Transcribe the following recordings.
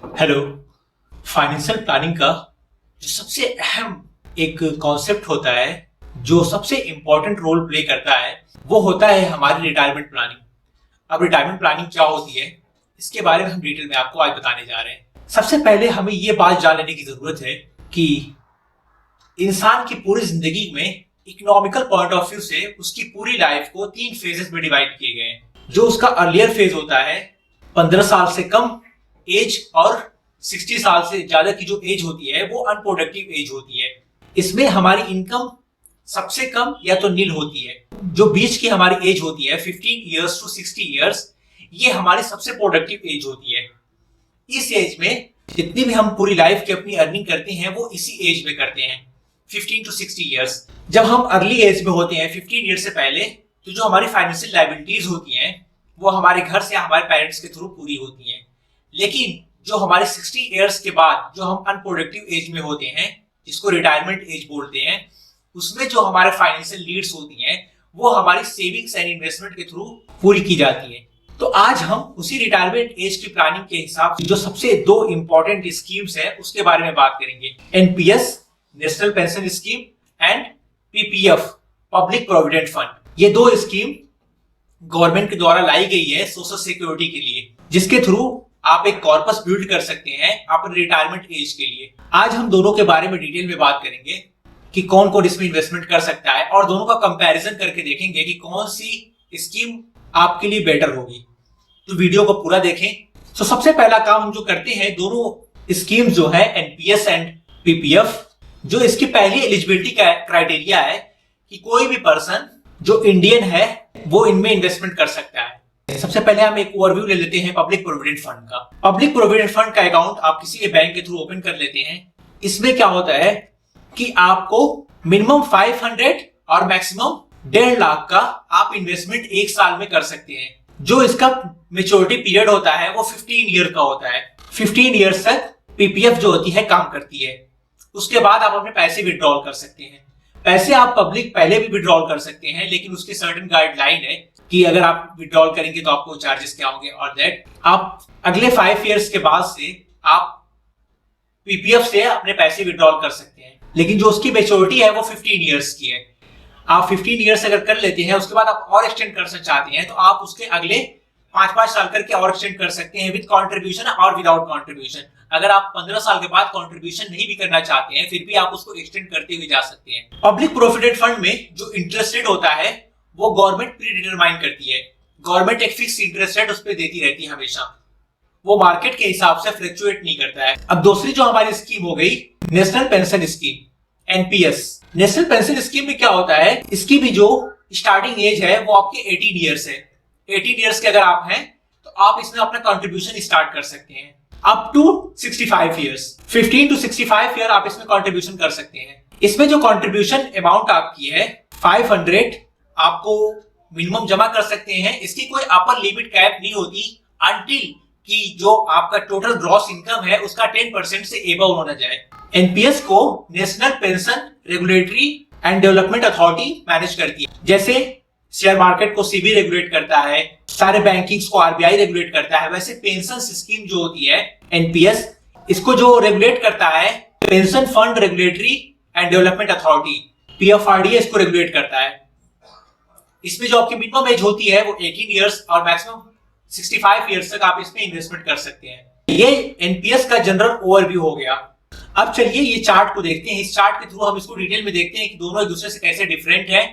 Hello. Financial planning का जो सबसे अहम एक कॉन्सेप्ट होता है, जो सबसे इंपॉर्टेंट रोल प्ले करता है, वो होता है हमारी रिटायरमेंट प्लानिंग। अब रिटायरमेंट प्लानिंग क्या होती है, इसके बारे में हम डिटेल में आपको आज बताने जा रहे हैं। सबसे पहले हमें ये बात जान लेने की जरूरत है कि इंसान की पूरी जिंदगी में इकोनॉमिकल पॉइंट ऑफ व्यू से उसकी पूरी लाइफ को 3 फेजेस में डिवाइड किए गए हैं। जो उसका अर्लियर फेज होता है 15 साल से कम एज और 60 साल से ज्यादा की जो एज होती है वो अनप्रोडक्टिव एज होती है। इसमें हमारी इनकम सबसे कम या तो नील होती है। जो बीच की हमारी एज होती है 15 इयर्स टू 60 इयर्स, ये हमारी सबसे प्रोडक्टिव एज होती है। इस एज में जितनी भी हम पूरी लाइफ की अपनी अर्निंग करते हैं वो इसी एज में करते हैं, 15 टू 60 इयर्स। जब हम अर्ली एज में होते हैं 15 ईयर से पहले, तो जो हमारी फाइनेंशियल लायबिलिटीज होती हैं वो हमारे घर से हमारे पेरेंट्स के थ्रू पूरी होती हैं। लेकिन जो हमारे 60 इयर्स के बाद जो हम अनप्रोडक्टिव एज में होते हैं, जिसको रिटायरमेंट एज बोलते हैं, उसमें जो हमारे फाइनेंशियल नीड्स होती हैं वो हमारी सेविंग्स एंड इन्वेस्टमेंट के थ्रू पूरी की जाती है। तो आज हम उसी रिटायरमेंट एज की प्लानिंग के हिसाब से जो सबसे 2 इंपॉर्टेंट स्कीम्स है उसके बारे में बात करेंगे। NPS national pension scheme and PPF public provident fund. ये 2 स्कीम गवर्नमेंट के द्वारा लाई गई है सोशल सिक्योरिटी के लिए, जिसके थ्रू आप एक कॉर्पस बिल्ड कर सकते हैं अपने रिटायरमेंट एज के लिए। आज हम दोनों के बारे में डिटेल में बात करेंगे कि कौन कौन इसमें इन्वेस्टमेंट कर सकता है और दोनों का कंपैरिजन करके देखेंगे कि कौन सी स्कीम आपके लिए बेटर होगी। तो वीडियो को पूरा देखें। तो सबसे पहला काम हम जो करते हैं, दोनों स्कीम जो है एनपीएस एंड पीपीएफ, जो इसकी पहली एलिजिबिलिटी क्राइटेरिया है कि कोई भी पर्सन जो इंडियन है वो इनमें इन्वेस्टमेंट कर सकता है। सबसे पहले हम एक ओवरव्यू ले लेते हैं पब्लिक प्रोविडेंट फंड का। पब्लिक प्रोविडेंट फंड का अकाउंट आप किसी भी बैंक के थ्रू ओपन कर लेते हैं। इसमें क्या होता है कि आपको मिनिमम 500 और मैक्सिमम 1.5 लाख का आप इन्वेस्टमेंट एक साल में कर सकते हैं। जो इसका मेच्योरिटी पीरियड होता है वो 15 ईयर का होता है। 15 ईयर्स तक पीपीएफ जो होती है काम करती है। उसके बाद आप अपने पैसे विड्रॉल कर सकते हैं। पैसे आप पब्लिक पहले भी विड्रॉल कर सकते हैं, लेकिन उसकी सर्टेन गाइडलाइन है कि अगर आप विड्रॉल करेंगे तो आपको चार्जेस क्या होंगे, और दैट आप अगले 5 इयर्स के बाद से आप पीपीएफ से अपने पैसे विड्रॉल कर सकते हैं। लेकिन जो उसकी मेच्योरिटी है वो 15 इयर्स की है। आप 15 इयर्स अगर कर लेते हैं, उसके बाद आप और एक्सटेंड कर चाहते हैं तो आप उसके अगले 5-5 साल करके और एक्सटेंड कर सकते हैं, विद कंट्रीब्यूशन और विदाउट कंट्रीब्यूशन। अगर आप 15 साल के बाद कंट्रीब्यूशन नहीं भी करना चाहते हैं, फिर भी आप उसको एक्सटेंड करते हुए जा सकते हैं। पब्लिक प्रोविडेंट फंड में जो इंटरेस्ट रेट होता है वो गवर्नमेंट प्री डिटरमाइन करती है। गवर्नमेंट एक फिक्स इंटरेस्ट रेट उस पर देती रहती है हमेशा, वो मार्केट के हिसाब से फ्लक्चुएट नहीं करता है। अब दूसरी जो हमारी स्कीम हो गई national pension scheme, NPS. National pension scheme में क्या होता है, इसकी भी जो स्टार्टिंग एज है वो आपके 18 इयर्स है। 18 इयर्स के अगर आप हैं तो आप इसमें अपना कंट्रीब्यूशन स्टार्ट कर सकते हैं up to 65 years. 15 to 65 year आप इसमें कंट्रीब्यूशन कर सकते हैं। इसमें जो कंट्रीब्यूशन अमाउंट आपकी है 500 आपको मिनिमम जमा कर सकते हैं। इसकी कोई अपर लिमिट कैप नहीं होती अनटिल कि जो आपका टोटल ग्रॉस इनकम है उसका 10% से एबव होना जाए। एनपीएस को national pension regulatory and development authority manage करती है। जैसे शेयर मार्केट को सीबी रेगुलेट करता है, सारे बैंकिंग्स को आरबीआई रेगुलेट करता है, वैसे पेंशन स्कीम जो होती है एनपीएस, इसको जो रेगुलेट करता है pension fund regulatory and development authority, PFRDA इसको रेगुलेट करता है। इसमें जो आपकी मिनिमम एज होती है वो 18 इयर्स और मैक्सिमम 65 इयर्स तक आप इसमें इन्वेस्टमेंट कर सकते हैं। ये एनपीएस का जनरल ओवरव्यू हो गया। अब चलिए ये चार्ट को देखते हैं। इस चार्ट के थ्रू हम इसको डिटेल में देखते हैं कि दोनों एक दूसरे से कैसे डिफरेंट है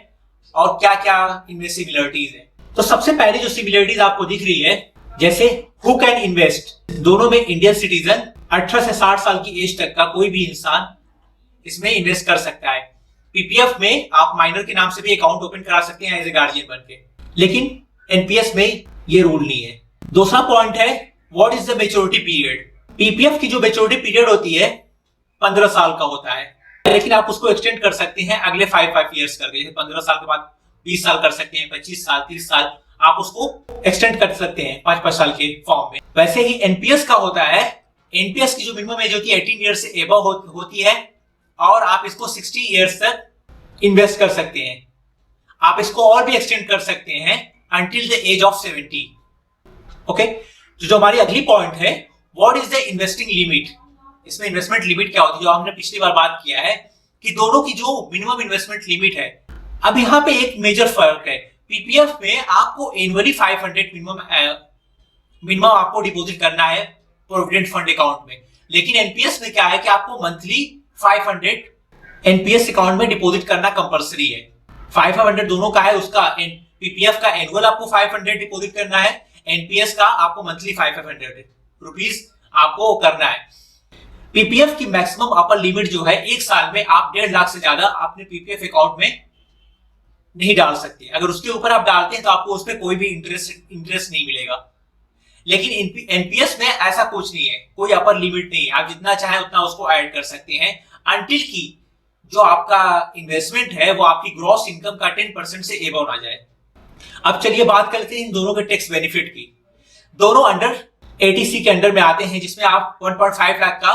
और क्या क्या इनमें सिमिलरिटीज है। तो सबसे पहले जो सिमिलरिटीज आपको दिख रही है, जैसे हु कैन इन्वेस्ट, दोनों में इंडियन सिटीजन 18 से 60 साल की एज तक का कोई भी इंसान इसमें इन्वेस्ट कर सकता है। पीपीएफ में आप माइनर के नाम से भी अकाउंट ओपन करा सकते हैं एज ए गार्जियन बन के, लेकिन एनपीएस में ये रूल नहीं है। दूसरा पॉइंट है what is the maturity period. PPF की जो मैच्योरिटी पीरियड होती है 15 साल का होता है, लेकिन आप उसको एक्सटेंड कर सकते हैं अगले 5 इयर्स करके। 15 साल के बाद 20 साल कर सकते हैं, 25 साल, 30 साल आप उसको एक्सटेंड कर सकते हैं 5-5 साल के फॉर्म में। वैसे ही एनपीएस का होता है, एनपीएस की जो मिनिमम एज होती है 18 ईयर से एबव होती है और आप इसको 60 इयर्स तक इन्वेस्ट कर सकते हैं। आप इसको और भी एक्सटेंड कर सकते हैं until the age of 70। Okay, तो जो हमारी अगली पॉइंट है what is the investing limit. इसमें इन्वेस्टमेंट लिमिट क्या होती है, जो हमने पिछली बार बात किया है कि दोनों की जो मिनिमम इन्वेस्टमेंट लिमिट है। अब यहाँ पे एक मेजर फर्क है, पीपीएफ में आपको एनुअली 500 मिनिमम आपको डिपॉजिट करना है प्रोविडेंट फंड अकाउंट में, लेकिन एनपीएस में क्या है कि आपको मंथली 500 एनपीएस अकाउंट में डिपॉजिट करना कंपलसरी है। 500 दोनों का है, उसका पीपीएफ का एनुअल आपको 500 डिपॉजिट करना है, एनपीएस का आपको मंथली 500 रुपीज आपको करना है। पीपीएफ की मैक्सिमम अपर लिमिट जो है, एक साल में आप 1.5 लाख से ज्यादा अपने पीपीएफ अकाउंट में नहीं डाल सकते। अगर उसके ऊपर आप डालते हैं तो आपको उस पर कोई भी इंटरेस्ट नहीं मिलेगा। लेकिन एनपीएस में ऐसा कुछ नहीं है, कोई अपर लिमिट नहीं है, आप जितना चाहे उतना उसको ऐड कर सकते हैं अनटिल की जो आपका इन्वेस्टमेंट है वो आपकी ग्रॉस इनकम का 10% से एबव ना जाए। अब चलिए बात करते हैं इन दोनों के टैक्स बेनिफिट की। दोनों अंडर एटीसी के अंडर में आते हैं, जिसमें आप 1.5 लाख का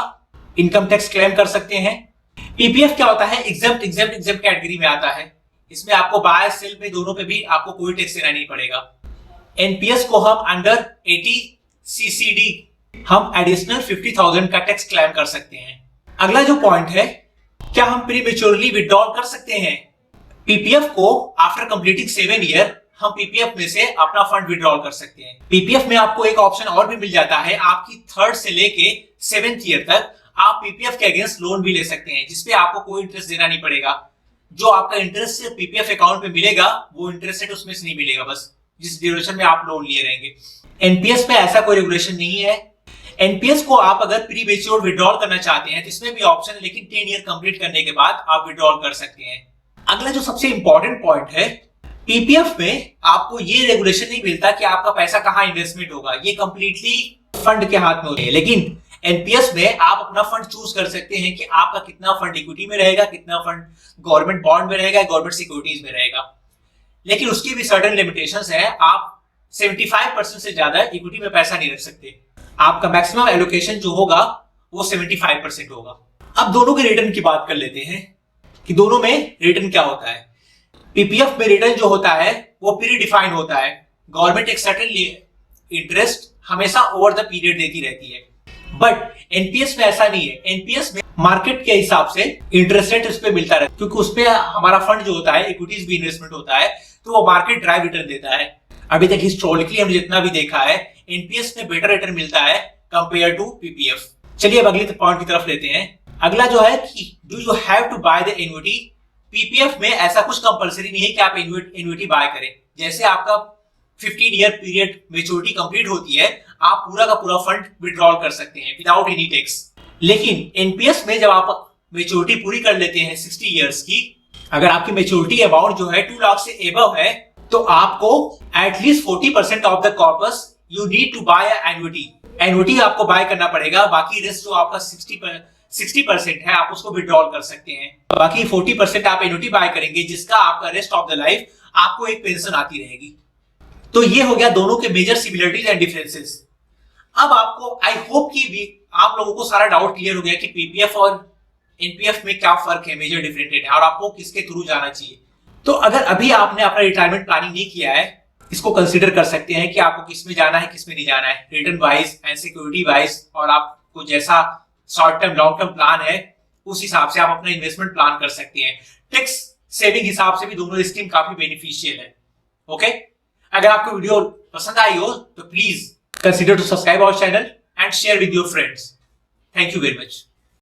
इनकम टैक्स क्लेम कर सकते हैं। पीपीएफ क्या होता है, एग्जेम्प्ट कैटेगरी में आता है। इसमें आपको बाय सेल पे दोनों पे भी आपको कोई टैक्स देना नहीं पड़ेगा। एनपीएस को हम अंडर 80 सीसीडी हम एडिशनल 50,000 का टैक्स क्लेम कर सकते हैं। अगला जो पॉइंट है, क्या हम प्रीमेच्योरली विड्रॉल कर सकते हैं। पीपीएफ को आफ्टर कंप्लीटिंग 7 ईयर हम पीपीएफ में से अपना फंड विड्रॉल कर सकते हैं। पीपीएफ में आपको एक ऑप्शन और भी मिल जाता है, आपकी 3rd से लेके 7th ईयर तक आप पीपीएफ के अगेंस्ट लोन भी ले सकते हैं, जिसपे आपको कोई इंटरेस्ट देना नहीं पड़ेगा। जो आपका इंटरेस्ट पीपीएफ अकाउंट में मिलेगा वो इंटरेस्ट उसमें से नहीं मिलेगा, बस जिस ड्यूरेशन में आप लोन लिए रहेंगे। एनपीएस में ऐसा कोई रेगुलेशन नहीं है। एनपीएस को आप अगर प्री मेच्योर विड्रॉल करना चाहते हैं तो इसमें भी ऑप्शन है, लेकिन 10 ईयर कंप्लीट करने के बाद आप विड्रॉल कर सकते हैं। अगला जो सबसे इंपॉर्टेंट पॉइंट है, पीपीएफ में आपको ये रेगुलेशन नहीं मिलता कि आपका पैसा कहां इन्वेस्टमेंट होगा, ये कंप्लीटली फंड के हाथ में होती है। लेकिन एनपीएस में आप अपना फंड चूज कर सकते हैं कि आपका कितना फंड इक्विटी में रहेगा, कितना फंड गवर्नमेंट बॉन्ड में रहेगा, गवर्नमेंट सिक्योरिटीज में रहेगा। लेकिन उसकी भी सर्टेन लिमिटेशंस है, आप 75% से ज्यादा इक्विटी में पैसा नहीं रख सकते। आपका मैक्सिमम एलोकेशन जो होगा वो 75% होगा। अब दोनों के रिटर्न की बात कर लेते हैं कि दोनों में रिटर्न क्या होता है। पीपीएफ में रिटर्न जो होता है वो प्री डिफाइंड होता है। गवर्नमेंट एक सर्टेन इंटरेस्ट हमेशा ओवर द पीरियड देती रहती है, बट एनपीएस में ऐसा नहीं है। एनपीएस में मार्केट के हिसाब से इंटरेस्ट रेट उस पर मिलता रहता है, क्योंकि उस पर हमारा फंड जो होता है इक्विटीज भी इन्वेस्टमेंट होता है, तो वो मार्केट ड्राइव रिटर्न देता है। अभी तक हिस्टोरिकली हमने जितना भी देखा है, एनपीएस में बेटर रिटर्न मिलता है कंपेयर टू पीपीएफ। चलिए अब अगले पॉइंट की तरफ लेते हैं। अगला जो है कि do you have to buy the annuity. PPF में ऐसा कुछ कंपलसरी नहीं है कि आप एन्युटी बाय करें। जैसे आपका 15 ईयर पीरियड मेच्योरिटी कंप्लीट होती है, आप पूरा का पूरा फंड विड्रॉल कर सकते हैं विदाउट एनी टैक्स। लेकिन एनपीएस में जब आप मेच्योरिटी पूरी कर लेते हैं 60 इयर्स की, अगर आपकी मेच्योरिटी अमाउंट जो है 2 लाख से एबव है, तो आपको at least 40% of the corpus you need to buy annuity. Annuity आपको बाय करना पड़ेगा, बाकी रेस्ट जो आपका 60% है आप उसको विड्रॉल कर सकते हैं। बाकी 40% आप एन्युटी बाय करेंगे, जिसका आपका रेस्ट ऑफ द लाइफ आपको एक पेंशन आती रहेगी। तो ये हो गया दोनों के मेजर सिमिलरिटीज एंड डिफरेंसेस। अब आपको आई होप कि भी आप लोगों को सारा डाउट क्लियर हो गया कि पीपीएफ और एनपीएफ में क्या फर्क है, मेजर डिफरेंट है, और आपको किसके थ्रू जाना चाहिए। तो अगर अभी आपने अपना रिटायरमेंट प्लानिंग नहीं किया है, इसको कंसीडर कर सकते हैं कि आपको किस में जाना है, किस में नहीं जाना है, return wise and security wise, और आपको जैसा short term long term plan है उस हिसाब से आप अपना इन्वेस्टमेंट प्लान कर सकते हैं। टैक्स सेविंग हिसाब से भी दोनों स्कीम काफी बेनिफिशियल है। ओके, अगर आपको वीडियो पसंद आई हो तो please consider to subscribe our channel and share with your friends. Thank you very much.